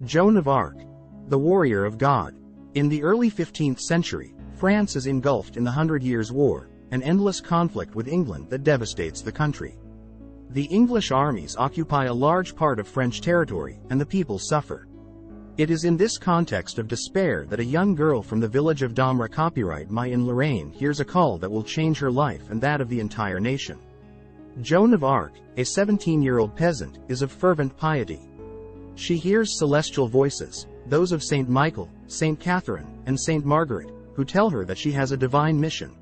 Joan of Arc, the warrior of God. In the early 15th century, France is engulfed in the 100 Years' War, an endless conflict with England that devastates the country. The English armies occupy a large part of French territory, and the people suffer. It is in this context of despair that a young girl from the village of Domre in Lorraine hears a call that will change her life and that of the entire nation. Joan of Arc, a 17-year-old peasant, is of fervent piety. She hears celestial voices, those of Saint Michael, Saint Catherine, and Saint Margaret, who tell her that she has a divine mission: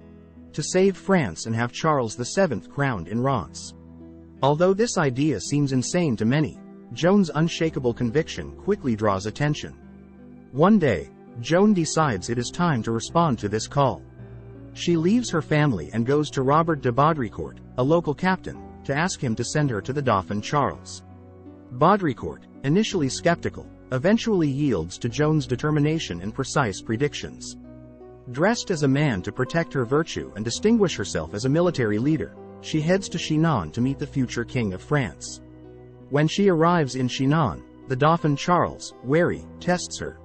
to save France and have Charles VII crowned in Reims. Although this idea seems insane to many, Joan's unshakable conviction quickly draws attention. One day, Joan decides it is time to respond to this call. She leaves her family and goes to Robert de Baudricourt, a local captain, to ask him to send her to the Dauphin Charles. Baudricourt, initially skeptical, eventually yields to Joan's determination and precise predictions. Dressed as a man to protect her virtue and distinguish herself as a military leader, she heads to Chinon to meet the future King of France. When she arrives in Chinon, the Dauphin Charles, wary, tests her.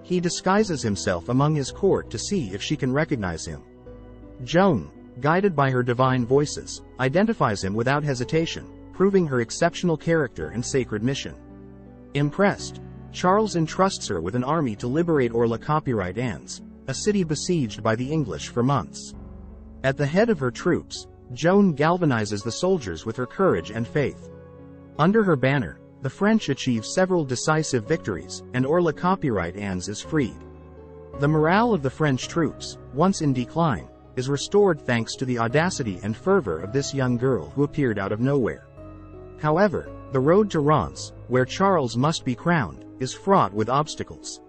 He disguises himself among his court to see if she can recognize him. Joan, guided by her divine voices, identifies him without hesitation, proving her exceptional character and sacred mission. Impressed, Charles entrusts her with an army to liberate Reims, a city besieged by the English for months. At the head of her troops, Joan galvanizes the soldiers with her courage and faith. Under her banner, the French achieve several decisive victories, and Reims is freed. The morale of the French troops, once in decline, is restored thanks to the audacity and fervor of this young girl who appeared out of nowhere. However, the road to Reims, where Charles must be crowned, is fraught with obstacles.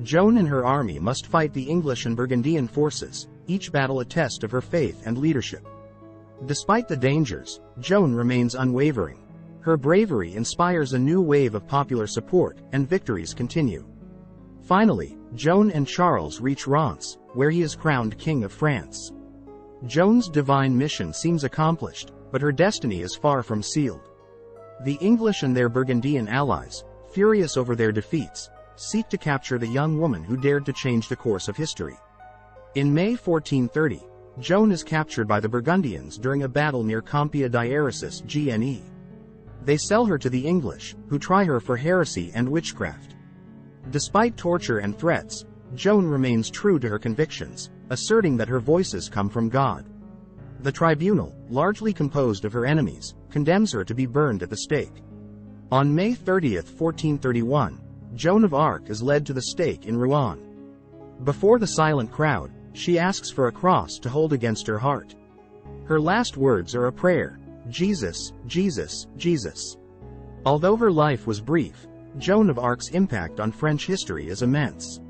Joan and her army must fight the English and Burgundian forces, each battle a test of her faith and leadership. Despite the dangers, Joan remains unwavering. Her bravery inspires a new wave of popular support, and victories continue. Finally, Joan and Charles reach Reims, where he is crowned King of France. Joan's divine mission seems accomplished, but her destiny is far from sealed. The English and their Burgundian allies, furious over their defeats, seek to capture the young woman who dared to change the course of history. In May 1430, Joan is captured by the Burgundians during a battle near Campia di Eresus Gne. They sell her to the English, who try her for heresy and witchcraft. Despite torture and threats, Joan remains true to her convictions, asserting that her voices come from God. The tribunal, largely composed of her enemies, condemns her to be burned at the stake. On May 30, 1431, Joan of Arc is led to the stake in Rouen. Before the silent crowd, she asks for a cross to hold against her heart. Her last words are a prayer: Jesus, Jesus, Jesus. Although her life was brief, Joan of Arc's impact on French history is immense.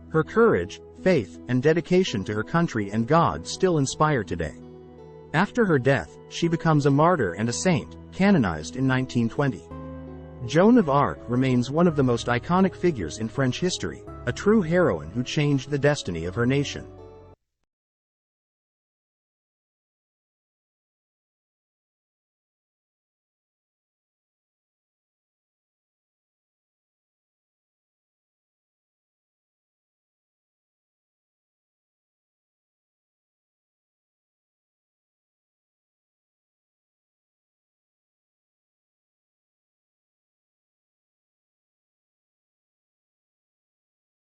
Her courage, faith, and dedication to her country and God still inspire today. After her death, she becomes a martyr and a saint, canonized in 1920. Joan of Arc remains one of the most iconic figures in French history, a true heroine who changed the destiny of her nation.